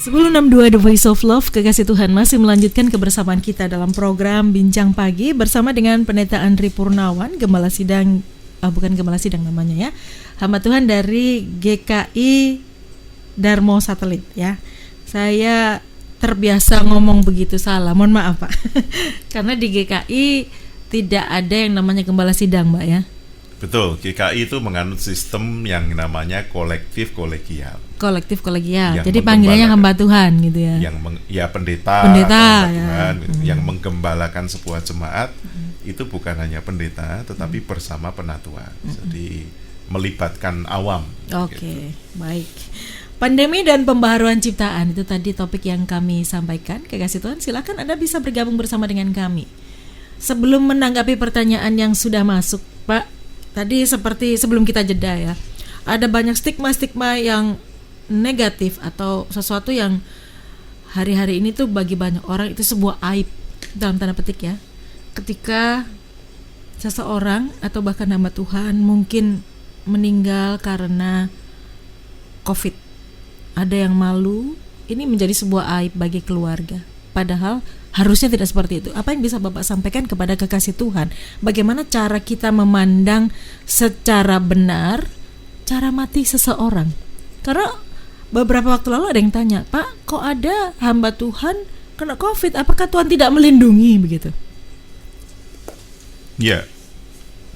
1062 The Voice of Love, Kekasih Tuhan masih melanjutkan kebersamaan kita dalam program Bincang Pagi bersama dengan Pendeta Andri Purnawan, Gembala Sidang, bukan Gembala Sidang namanya ya, hamba Tuhan dari GKI Darmo Satelit ya. Saya terbiasa ngomong begitu salah, mohon maaf Pak. Karena di GKI tidak ada yang namanya Gembala Sidang Mbak ya. Betul, GKI itu menganut sistem yang namanya kolektif kolegial. Kolektif kolegial. Jadi panggilannya hamba Tuhan gitu ya. Yang pendeta ya. Tuhan, yang menggembalakan sebuah jemaat itu bukan hanya pendeta tetapi bersama penatua. Jadi melibatkan awam. Oke, baik. Pandemi dan pembaharuan ciptaan itu tadi topik yang kami sampaikan. Kekasih Tuhan, silakan Anda bisa bergabung bersama dengan kami. Sebelum menanggapi pertanyaan yang sudah masuk, Pak, tadi seperti sebelum kita jeda ya, ada banyak stigma-stigma yang negatif atau sesuatu yang hari-hari ini tuh bagi banyak orang itu sebuah aib dalam tanda petik ya. Ketika seseorang atau bahkan hamba Tuhan mungkin meninggal karena COVID, ada yang malu, ini menjadi sebuah aib bagi keluarga. Padahal harusnya tidak seperti itu. Apa yang bisa Bapak sampaikan kepada kekasih Tuhan? Bagaimana cara kita memandang secara benar cara mati seseorang? Karena beberapa waktu lalu ada yang tanya, Pak, kok ada hamba Tuhan kena COVID? Apakah Tuhan tidak melindungi begitu? Ya,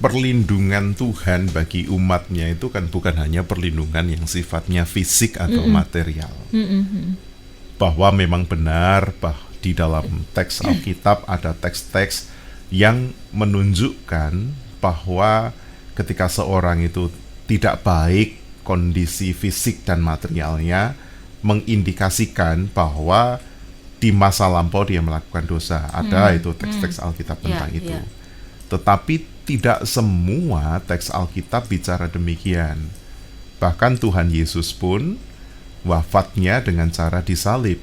perlindungan Tuhan bagi umatnya itu kan bukan hanya perlindungan yang sifatnya fisik atau material. Bahwa memang benar di dalam teks Alkitab ada teks-teks yang menunjukkan bahwa ketika seorang itu tidak baik kondisi fisik dan materialnya, mengindikasikan bahwa di masa lampau dia melakukan dosa. Ada itu teks-teks Alkitab tentang itu. Tetapi tidak semua teks Alkitab bicara demikian. Bahkan Tuhan Yesus pun wafatnya dengan cara disalib,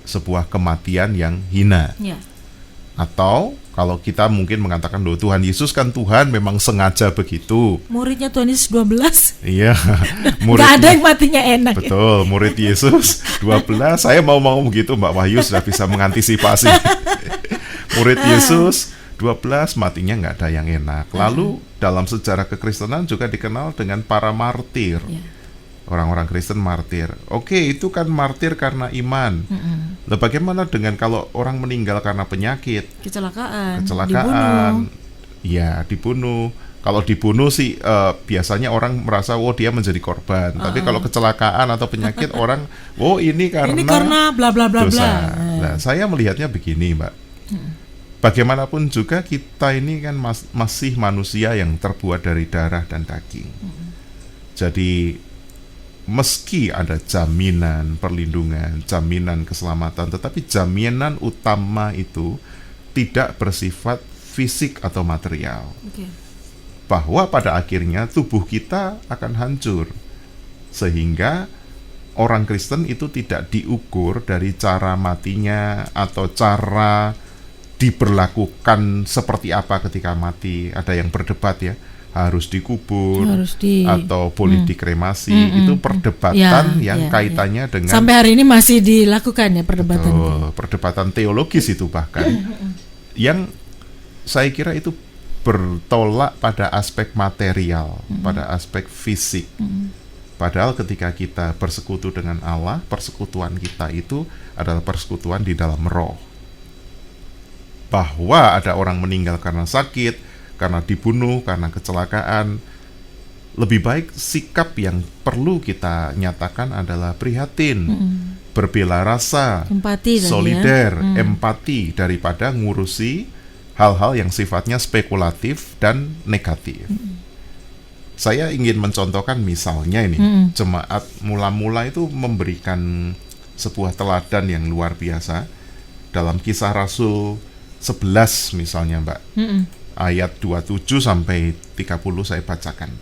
sebuah kematian yang hina. Atau kalau kita mungkin mengatakan, loh, Tuhan Yesus kan Tuhan memang sengaja begitu. Muridnya Tuhan Yesus 12. Iya. Gak ada yang matinya enak. Betul, murid Yesus 12. Saya mau begitu, Mbak Wahyu sudah bisa mengantisipasi. Murid Yesus 12 matinya nggak ada yang enak. Lalu dalam sejarah kekristenan juga dikenal dengan para martir. Orang-orang Kristen martir. Oke, itu kan martir karena iman. Nah, bagaimana dengan kalau orang meninggal karena penyakit? Kecelakaan. Dibunuh. Ya, dibunuh. Kalau dibunuh sih biasanya orang merasa, dia menjadi korban. Tapi kalau kecelakaan atau penyakit orang, ini karena bla bla bla bla. Nah, saya melihatnya begini, Mbak. Bagaimanapun juga kita ini kan masih manusia yang terbuat dari darah dan daging. Jadi meski ada jaminan perlindungan, jaminan keselamatan, tetapi jaminan utama itu tidak bersifat fisik atau material. Bahwa pada akhirnya tubuh kita akan hancur. Sehingga orang Kristen itu tidak diukur dari cara matinya atau cara diberlakukan seperti apa ketika mati. Ada yang berdebat ya, harus dikubur atau boleh dikremasi. Itu perdebatan yang kaitannya dengan, sampai hari ini masih dilakukan ya perdebatan. Perdebatan teologis itu bahkan yang saya kira itu bertolak pada aspek material, pada aspek fisik. Padahal ketika kita bersekutu dengan Allah, persekutuan kita itu adalah persekutuan di dalam roh. Bahwa ada orang meninggal karena sakit, karena dibunuh, karena kecelakaan, lebih baik sikap yang perlu kita nyatakan adalah prihatin, berbela rasa, empati, solider, empati, daripada ngurusi hal-hal yang sifatnya spekulatif dan negatif. Saya ingin mencontohkan misalnya ini, jemaat mula-mula itu memberikan sebuah teladan yang luar biasa dalam Kisah Rasul 11 misalnya, Mbak. Ayat 27 sampai 30 saya bacakan.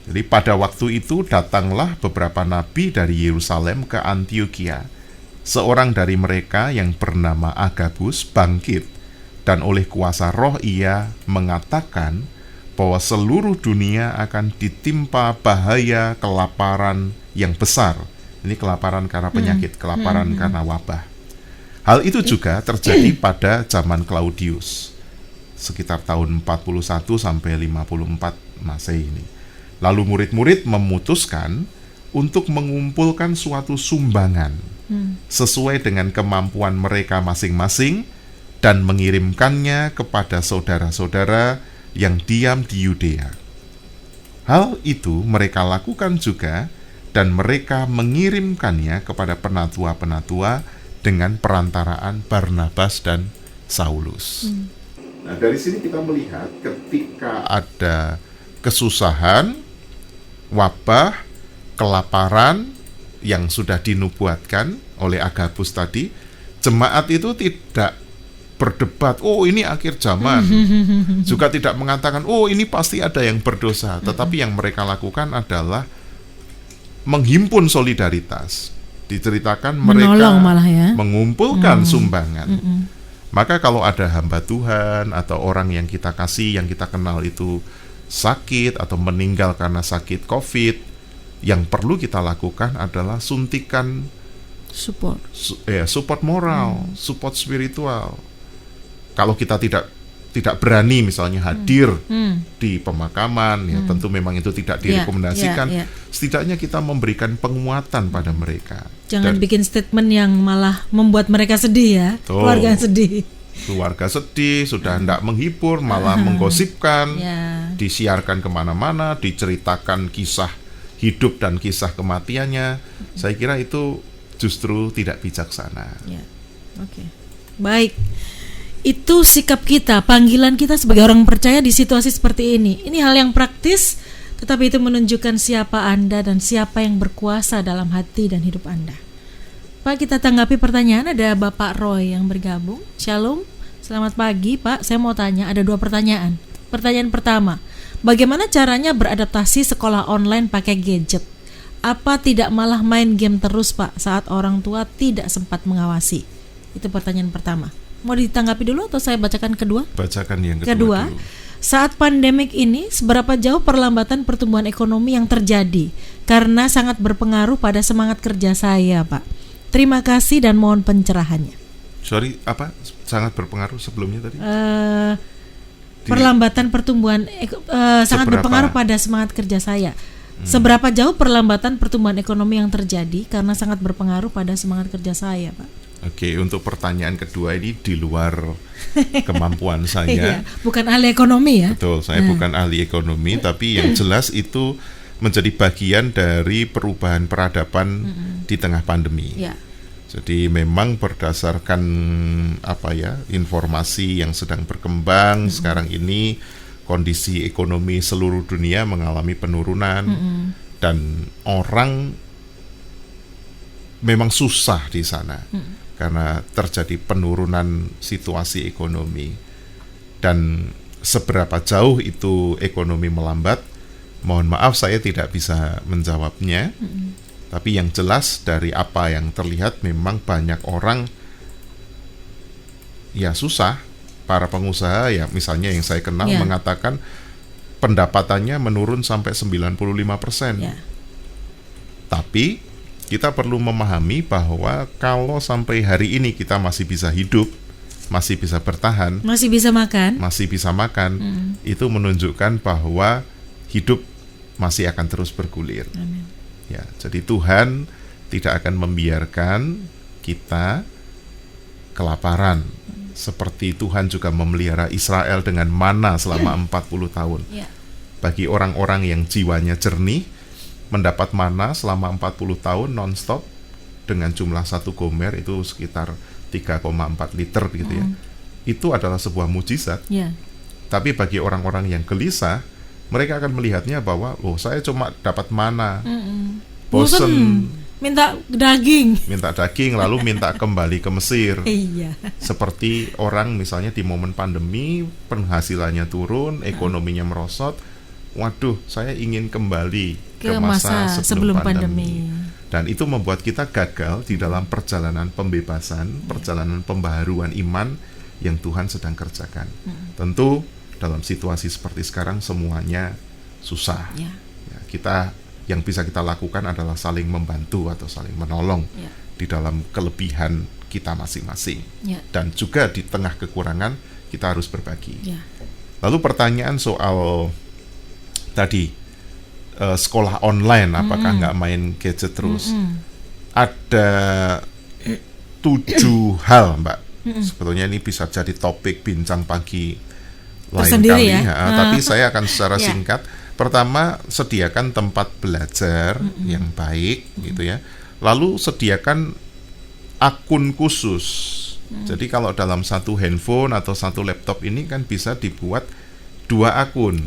Jadi pada waktu itu datanglah beberapa nabi dari Yerusalem ke Antiokhia. Seorang dari mereka yang bernama Agabus bangkit, dan oleh kuasa roh ia mengatakan bahwa seluruh dunia akan ditimpa bahaya kelaparan yang besar Ini kelaparan karena penyakit, kelaparan karena wabah. Hal itu juga terjadi pada zaman Claudius, sekitar tahun 41 sampai 54 Masehi ini. Lalu murid-murid memutuskan untuk mengumpulkan suatu sumbangan sesuai dengan kemampuan mereka masing-masing dan mengirimkannya kepada saudara-saudara yang diam di Yudea. Hal itu mereka lakukan juga, dan mereka mengirimkannya kepada penatua-penatua dengan perantaraan Barnabas dan Saulus. Nah, dari sini kita melihat ketika ada kesusahan, wabah, kelaparan yang sudah dinubuatkan oleh Agabus tadi, jemaat itu tidak berdebat, oh ini akhir zaman. Juga tidak mengatakan, oh ini pasti ada yang berdosa. Tetapi yang mereka lakukan adalah menghimpun solidaritas. Diceritakan mereka malah ya. mengumpulkan sumbangan. Maka kalau ada hamba Tuhan atau orang yang kita kasih, yang kita kenal itu sakit atau meninggal karena sakit COVID, yang perlu kita lakukan adalah suntikan support moral, support spiritual. Kalau kita tidak berani misalnya hadir di pemakaman, ya tentu memang itu tidak direkomendasikan. Setidaknya kita memberikan penguatan pada mereka. Jangan bikin statement yang malah membuat mereka sedih ya, keluarga sedih. Keluarga sedih, sudah hendak menghibur, malah menggosipkan, disiarkan kemana-mana, diceritakan kisah hidup dan kisah kematiannya. Saya kira itu justru tidak bijaksana. Oke. Baik. Itu sikap kita, panggilan kita sebagai orang percaya di situasi seperti ini. Ini hal yang praktis, tetapi itu menunjukkan siapa Anda dan siapa yang berkuasa dalam hati dan hidup Anda. Pak, kita tanggapi pertanyaan. Ada Bapak Roy yang bergabung. Shalom, selamat pagi Pak. Saya mau tanya, ada 2 pertanyaan. Pertanyaan pertama, bagaimana caranya beradaptasi sekolah online pakai gadget? Apa tidak malah main game terus Pak saat orang tua tidak sempat mengawasi? Itu pertanyaan pertama. Mau ditanggapi dulu atau saya bacakan kedua? Bacakan yang kedua dulu. Saat pandemik ini, seberapa jauh perlambatan pertumbuhan ekonomi yang terjadi? Karena sangat berpengaruh pada semangat kerja saya, Pak. Terima kasih dan mohon pencerahannya. Sorry, apa? Sangat berpengaruh sebelumnya tadi? Perlambatan pertumbuhan sangat berpengaruh pada semangat kerja saya. Seberapa jauh perlambatan pertumbuhan ekonomi yang terjadi karena sangat berpengaruh pada semangat kerja saya, Pak? Oke, untuk pertanyaan kedua ini di luar kemampuan saya. Bukan ahli ekonomi ya. Betul, saya bukan ahli ekonomi, tapi yang jelas itu menjadi bagian dari perubahan peradaban di tengah pandemi. Jadi memang berdasarkan informasi yang sedang berkembang sekarang ini, kondisi ekonomi seluruh dunia mengalami penurunan dan orang memang susah di sana. Karena terjadi penurunan situasi ekonomi. Dan seberapa jauh itu ekonomi melambat, mohon maaf saya tidak bisa menjawabnya. Tapi yang jelas dari apa yang terlihat memang banyak orang ya susah. Para pengusaha ya misalnya yang saya kenal mengatakan pendapatannya menurun sampai 95%. Tapi kita perlu memahami bahwa kalau sampai hari ini kita masih bisa hidup, masih bisa bertahan, masih bisa makan, itu menunjukkan bahwa hidup masih akan terus bergulir. Amin. Ya, jadi Tuhan tidak akan membiarkan kita kelaparan. Seperti Tuhan juga memelihara Israel dengan mana selama 40 tahun. Bagi orang-orang yang jiwanya jernih, mendapat mana selama 40 tahun non-stop dengan jumlah 1 gomer itu sekitar 3,4 liter gitu ya. Itu adalah sebuah mujizat. Tapi bagi orang-orang yang gelisah, mereka akan melihatnya bahwa saya cuma dapat mana. Bosen, minta daging lalu minta kembali ke Mesir. Seperti orang misalnya di momen pandemi, penghasilannya turun, ekonominya merosot. Waduh, saya ingin kembali ke masa sebelum pandemi. Dan itu membuat kita gagal di dalam perjalanan pembebasan, perjalanan pembaharuan iman yang Tuhan sedang kerjakan. Tentu dalam situasi seperti sekarang semuanya susah. Kita yang bisa kita lakukan adalah saling membantu atau saling menolong di dalam kelebihan kita masing-masing. Dan juga di tengah kekurangan kita harus berbagi. Lalu pertanyaan soal tadi sekolah online, apakah nggak main gadget terus? Ada 7 hal, Mbak. Sebetulnya ini bisa jadi topik bincang pagi lain tersendiri kali, tapi saya akan secara singkat. Pertama, sediakan tempat belajar yang baik, gitu ya. Lalu sediakan akun khusus. Jadi kalau dalam satu handphone atau satu laptop ini kan bisa dibuat 2 akun.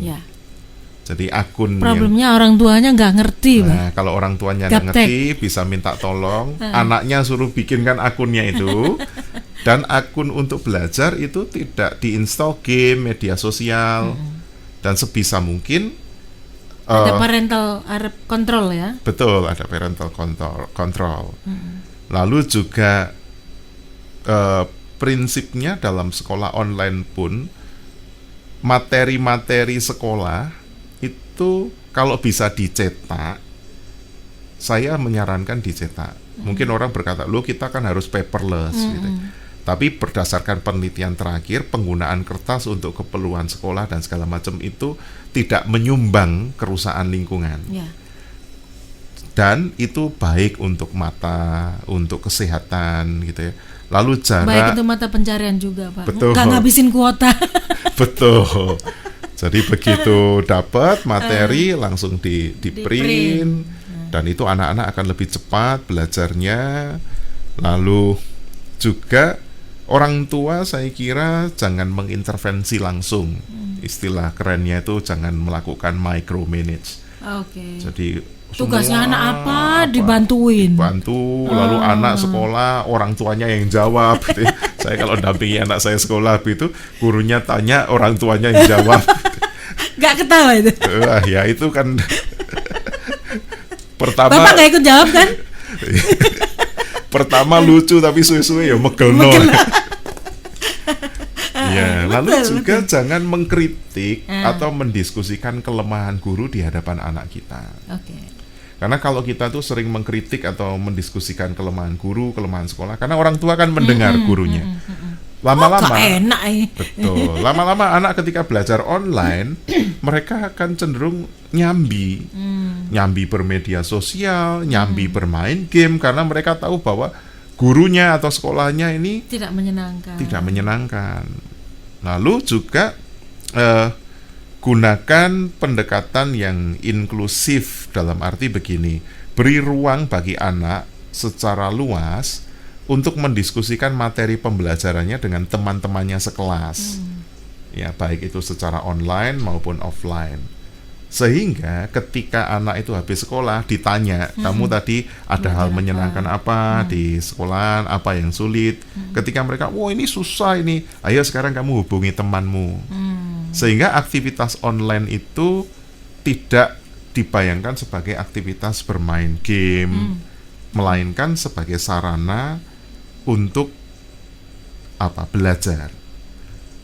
Jadi akun problemnya orang tuanya nggak ngerti, Nah, kalau orang tuanya nggak ngerti, bisa minta tolong anaknya suruh bikinkan akunnya itu. Dan akun untuk belajar itu tidak diinstal game, media sosial, dan sebisa mungkin ada parental control ya. Betul, ada parental control. Lalu juga prinsipnya dalam sekolah online pun materi-materi sekolah itu kalau bisa dicetak, saya menyarankan dicetak. Mungkin orang berkata, loh kita kan harus paperless gitu. Tapi berdasarkan penelitian terakhir, penggunaan kertas untuk keperluan sekolah dan segala macam itu tidak menyumbang kerusakan lingkungan. Dan itu baik untuk mata, untuk kesehatan gitu ya. Lalu jarak, baik untuk mata pencarian juga, Pak. Betul. Nggak ngabisin kuota. Betul. Jadi begitu dapat materi langsung di print, dan itu anak-anak akan lebih cepat belajarnya. Lalu juga orang tua saya kira jangan mengintervensi langsung. Istilah kerennya itu jangan melakukan micromanage. Jadi tugasnya anak apa dibantuin. Lalu anak sekolah, orang tuanya yang jawab gitu. Saya kalau dampingi anak saya sekolah itu, gurunya tanya, orang tuanya yang jawab. Gak ketawa itu. Ya itu kan pertama. Bapak gak ikut jawab kan? Pertama lucu tapi suwe-suwe ya megelno. Ya, lalu juga jangan mengkritik atau mendiskusikan kelemahan guru di hadapan anak kita. Karena kalau kita tuh sering mengkritik atau mendiskusikan kelemahan guru, kelemahan sekolah, karena orang tua kan mendengar gurunya. Lama-lama, enak, betul. Lama-lama anak ketika belajar online, mereka akan cenderung nyambi bermedia sosial, nyambi bermain game, karena mereka tahu bahwa gurunya atau sekolahnya ini tidak menyenangkan. Lalu juga gunakan pendekatan yang inklusif, dalam arti begini, beri ruang bagi anak secara luas untuk mendiskusikan materi pembelajarannya dengan teman-temannya sekelas. Ya, baik itu secara online maupun offline. Sehingga ketika anak itu habis sekolah ditanya, kamu tadi ada hal menyenangkan apa di sekolah, apa yang sulit. Ketika mereka, ini susah ini, ayo sekarang kamu hubungi temanmu. Sehingga aktivitas online itu tidak dibayangkan sebagai aktivitas bermain game, melainkan sebagai sarana untuk belajar.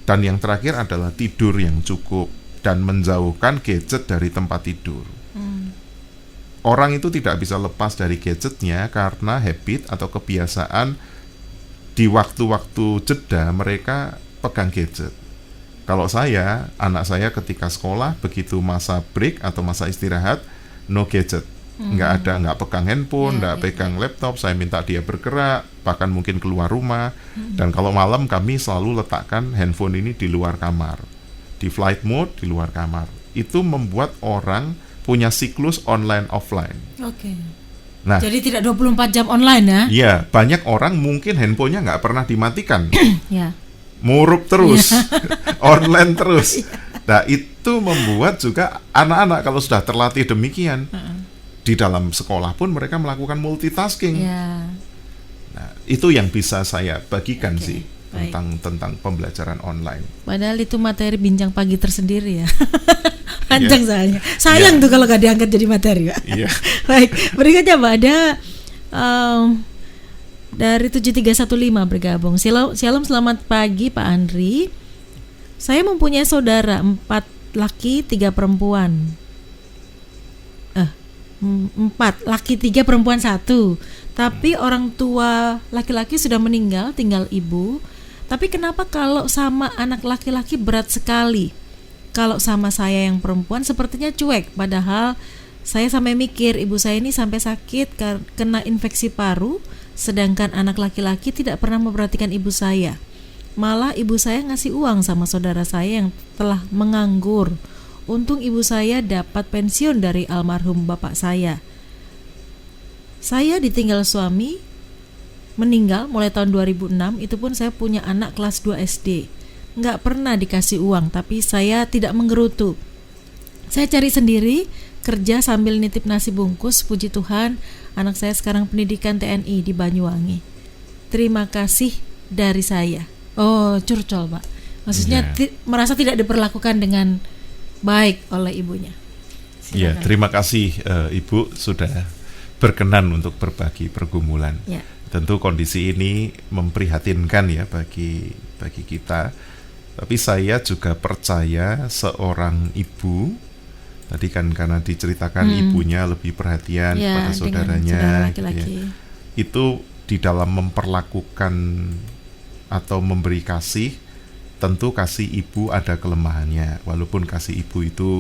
Dan yang terakhir adalah tidur yang cukup dan menjauhkan gadget dari tempat tidur. Orang itu tidak bisa lepas dari gadgetnya karena habit atau kebiasaan di waktu-waktu jeda mereka pegang gadget. Kalau anak saya ketika sekolah, begitu masa break atau masa istirahat, no gadget. Nggak pegang handphone, nggak pegang laptop, saya minta dia bergerak, bahkan mungkin keluar rumah. Dan kalau malam kami selalu letakkan handphone ini di luar kamar, di flight mode di luar kamar. Itu membuat orang punya siklus online offline. Nah, jadi tidak 24 jam online ya? Iya, banyak orang mungkin handphonenya nggak pernah dimatikan. Murup terus, online terus. Nah, itu membuat juga anak-anak kalau sudah terlatih demikian, di dalam sekolah pun mereka melakukan multitasking. Nah, itu yang bisa saya bagikan sih tentang pembelajaran online. Padahal itu materi bincang pagi tersendiri ya. Panjang soalnya. Sayang tuh kalau gak diangkat jadi materi, Pak. Baik, berikutnya Mbak ada dari 7315 bergabung. Shalom, selamat pagi Pak Andri. Saya mempunyai saudara 4 laki 3 perempuan. 4, laki 3, perempuan 1. Tapi orang tua laki-laki sudah meninggal, tinggal ibu. Tapi kenapa kalau sama anak laki-laki berat sekali? Kalau sama saya yang perempuan sepertinya cuek, padahal saya sampai mikir ibu saya ini sampai sakit kena infeksi paru, sedangkan anak laki-laki tidak pernah memperhatikan ibu saya. Malah ibu saya ngasih uang sama saudara saya yang telah menganggur. Untung ibu saya dapat pensiun dari almarhum bapak saya. Saya ditinggal suami, meninggal mulai tahun 2006, itu pun saya punya anak kelas 2 SD. Nggak pernah dikasih uang, tapi saya tidak menggerutu. Saya cari sendiri, kerja sambil nitip nasi bungkus. Puji Tuhan, anak saya sekarang pendidikan TNI di Banyuwangi. Terima kasih dari saya. Oh, curcol, Pak. Maksudnya merasa tidak diperlakukan dengan baik oleh ibunya. Ya, terima kasih Ibu sudah berkenan untuk berbagi pergumulan. Ya. Tentu kondisi ini memprihatinkan ya bagi kita. Tapi saya juga percaya seorang ibu, tadi kan karena diceritakan ibunya lebih perhatian pada saudaranya, laki-laki. Itu di dalam memperlakukan atau memberi kasih, tentu kasih ibu ada kelemahannya, walaupun kasih ibu itu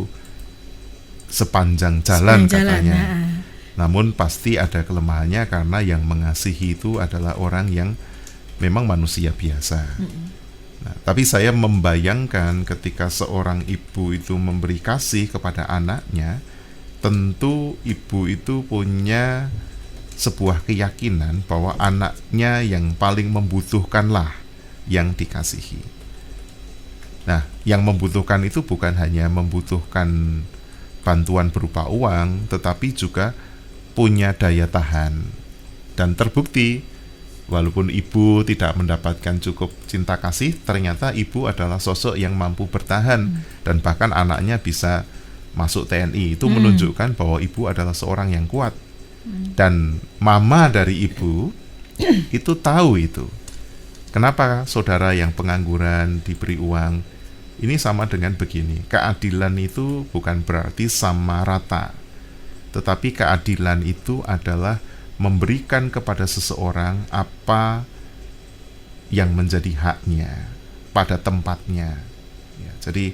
sepanjang jalan katanya. Namun pasti ada kelemahannya karena yang mengasihi itu adalah orang yang memang manusia biasa. Nah, tapi saya membayangkan ketika seorang ibu itu memberi kasih kepada anaknya, tentu ibu itu punya sebuah keyakinan bahwa anaknya yang paling membutuhkanlah yang dikasihi. Nah, yang membutuhkan itu bukan hanya membutuhkan bantuan berupa uang, tetapi juga punya daya tahan. Dan terbukti, walaupun ibu tidak mendapatkan cukup cinta kasih, ternyata ibu adalah sosok yang mampu bertahan dan bahkan anaknya bisa masuk TNI. Itu menunjukkan bahwa ibu adalah seorang yang kuat. Dan mama dari ibu itu tahu itu. Kenapa saudara yang pengangguran diberi uang? Ini sama dengan begini, keadilan itu bukan berarti sama rata, tetapi keadilan itu adalah memberikan kepada seseorang apa yang menjadi haknya pada tempatnya. Ya, jadi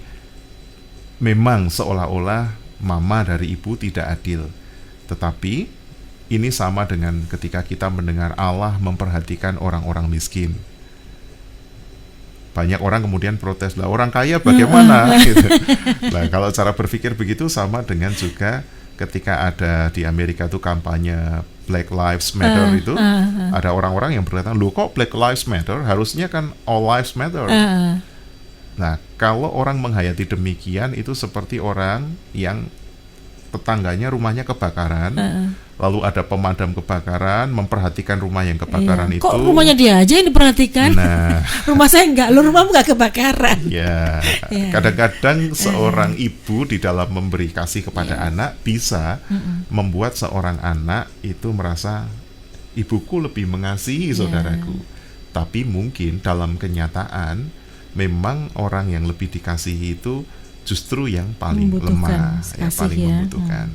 memang seolah-olah mama dari ibu tidak adil, tetapi ini sama dengan ketika kita mendengar Allah memperhatikan orang-orang miskin. Banyak orang kemudian protes, lah orang kaya bagaimana? Gitu. Nah, kalau cara berpikir begitu sama dengan juga ketika ada di Amerika itu kampanye Black Lives Matter itu, ada orang-orang yang berkata, loh kok Black Lives Matter? Harusnya kan All Lives Matter. Nah, kalau orang menghayati demikian, itu seperti orang yang tetangganya rumahnya kebakaran, lalu ada pemadam kebakaran memperhatikan rumah yang kebakaran itu. Kok rumahnya dia aja yang diperhatikan? Nah, rumah saya enggak, lu rumahmu enggak kebakaran. Ya, kadang-kadang seorang ibu di dalam memberi kasih kepada anak bisa membuat seorang anak itu merasa ibuku lebih mengasihi saudaraku. Tapi mungkin dalam kenyataan memang orang yang lebih dikasihi itu justru yang paling lemah, yang paling membutuhkan.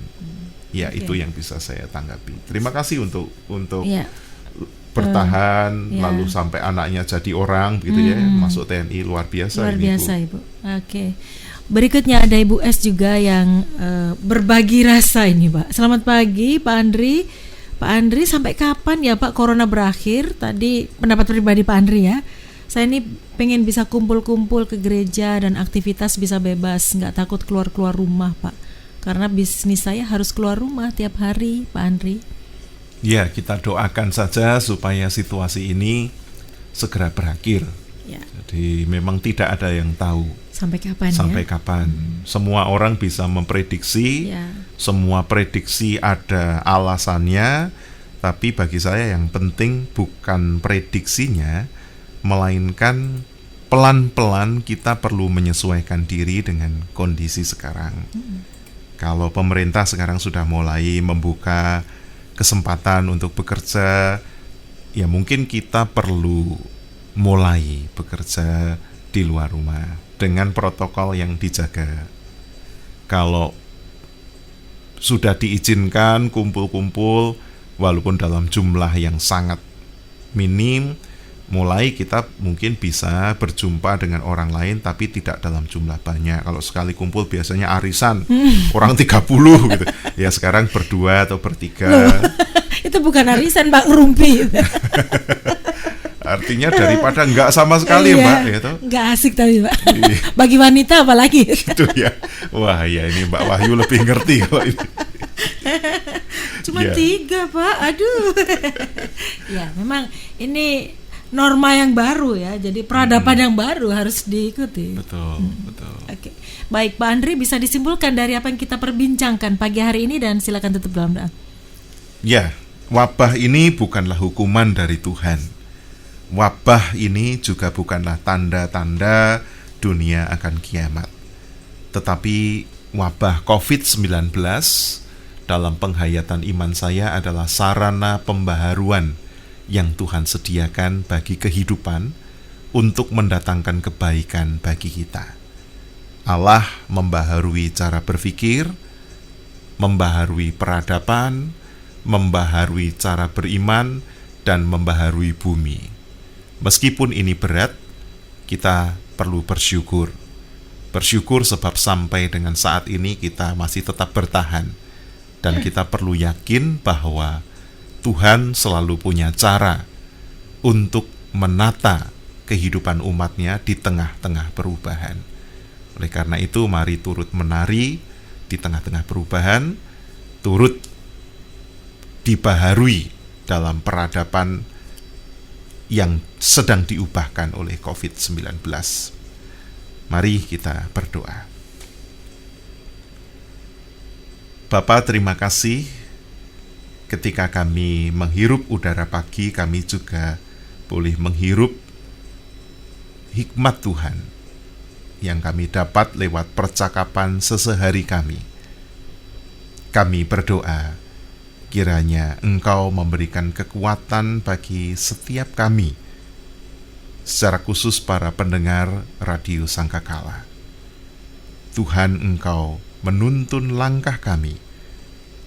Itu yang bisa saya tanggapi. Terima kasih untuk bertahan, lalu sampai anaknya jadi orang, begitu ya, masuk TNI, luar biasa. Luar biasa, Ibu. Oke. Berikutnya ada Ibu S juga yang berbagi rasa ini, Pak. Selamat pagi, Pak Andri. Pak Andri, sampai kapan ya Pak corona berakhir? Tadi pendapat pribadi Pak Andri ya. Saya ini pengen bisa kumpul-kumpul ke gereja dan aktivitas bisa bebas, nggak takut keluar-keluar rumah, Pak. Karena bisnis saya harus keluar rumah tiap hari, Pak Andri. Ya, kita doakan saja supaya situasi ini segera berakhir. Ya. Jadi memang tidak ada yang tahu sampai kapan. Sampai kapan. Semua orang bisa memprediksi, semua prediksi ada alasannya, tapi bagi saya yang penting bukan prediksinya, melainkan pelan-pelan kita perlu menyesuaikan diri dengan kondisi sekarang. Kalau pemerintah sekarang sudah mulai membuka kesempatan untuk bekerja, ya mungkin kita perlu mulai bekerja di luar rumah dengan protokol yang dijaga. Kalau sudah diizinkan kumpul-kumpul walaupun dalam jumlah yang sangat minim, mulai kita mungkin bisa berjumpa dengan orang lain tapi tidak dalam jumlah banyak. Kalau sekali kumpul biasanya arisan, orang 30 gitu. Ya sekarang berdua atau bertiga. Loh, itu bukan arisan, Mbak, ngerumpi. Artinya daripada enggak sama sekali, Mbak, ya toh. Enggak asik tapi, Mbak. Bagi wanita apalagi. Itu ya. Wah, ya ini Mbak Wahyu lebih ngerti kalau ini. Cuma Ya. 3, Pak. Aduh. Ya, memang ini norma yang baru ya. Jadi peradaban yang baru harus diikuti. Betul, betul. Oke. Baik, Pak Andri, bisa disimpulkan dari apa yang kita perbincangkan pagi hari ini, dan silakan tutup dalam doa. Ya, wabah ini bukanlah hukuman dari Tuhan. Wabah ini juga bukanlah tanda-tanda dunia akan kiamat. Tetapi wabah COVID-19 dalam penghayatan iman saya adalah sarana pembaharuan yang Tuhan sediakan bagi kehidupan untuk mendatangkan kebaikan bagi kita. Allah membaharui cara berpikir, membaharui peradaban, membaharui cara beriman, dan membaharui bumi. Meskipun ini berat, kita perlu bersyukur. Bersyukur sebab sampai dengan saat ini kita masih tetap bertahan. Dan kita perlu yakin bahwa Tuhan selalu punya cara untuk menata kehidupan umatnya di tengah-tengah perubahan. Oleh karena itu, mari turut menari di tengah-tengah perubahan, turut dibaharui dalam peradaban yang sedang diubahkan oleh COVID-19. Mari kita berdoa. Bapa, terima kasih ketika kami menghirup udara pagi, kami juga boleh menghirup hikmat Tuhan yang kami dapat lewat percakapan sesehari kami. Kami berdoa, kiranya Engkau memberikan kekuatan bagi setiap kami, secara khusus para pendengar Radio Sangkakala. Tuhan, Engkau menuntun langkah kami,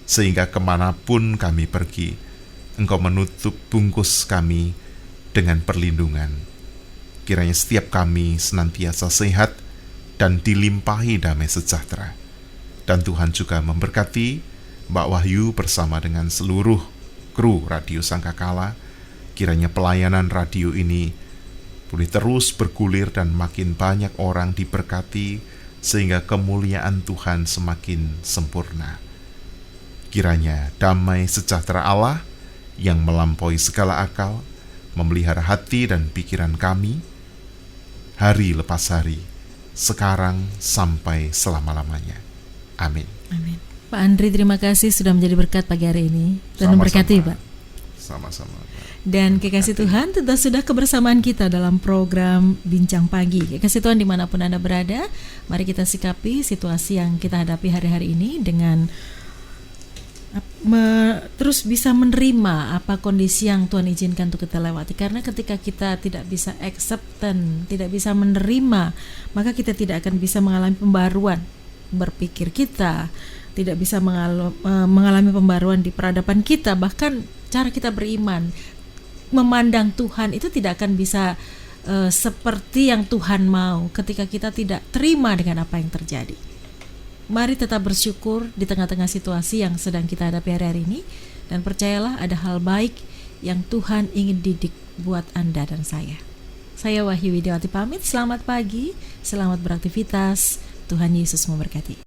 sehingga kemanapun kami pergi, Engkau menutup bungkus kami dengan perlindungan. Kiranya setiap kami senantiasa sehat dan dilimpahi damai sejahtera. Dan Tuhan juga memberkati Mbak Wahyu bersama dengan seluruh kru Radio Sangkakala. Kiranya pelayanan radio ini boleh terus bergulir dan makin banyak orang diberkati, sehingga kemuliaan Tuhan semakin sempurna. Kiranya damai sejahtera Allah yang melampaui segala akal memelihara hati dan pikiran kami hari lepas hari, sekarang sampai selama-lamanya. Amin. Amin. Pak Andri, terima kasih sudah menjadi berkat pagi hari ini. Dan Sama-sama. memberkati, Pak. Sama-sama, Pak. Dan kekasih Tuhan, tentu sudah kebersamaan kita dalam program Bincang Pagi. Kekasih Tuhan, dimanapun Anda berada, mari kita sikapi situasi yang kita hadapi hari-hari ini dengan terus bisa menerima apa kondisi yang Tuhan izinkan untuk kita lewati. Karena ketika kita tidak bisa acceptance, tidak bisa menerima, maka kita tidak akan bisa mengalami pembaruan berpikir kita, tidak bisa mengalami pembaruan di peradaban kita, bahkan cara kita beriman, memandang Tuhan itu tidak akan bisa seperti yang Tuhan mau ketika kita tidak terima dengan apa yang terjadi. Mari tetap bersyukur di tengah-tengah situasi yang sedang kita hadapi hari-hari ini, dan percayalah ada hal baik yang Tuhan ingin didik buat Anda dan saya. Saya Wahyu Widiawati pamit, selamat pagi, selamat beraktivitas, Tuhan Yesus memberkati.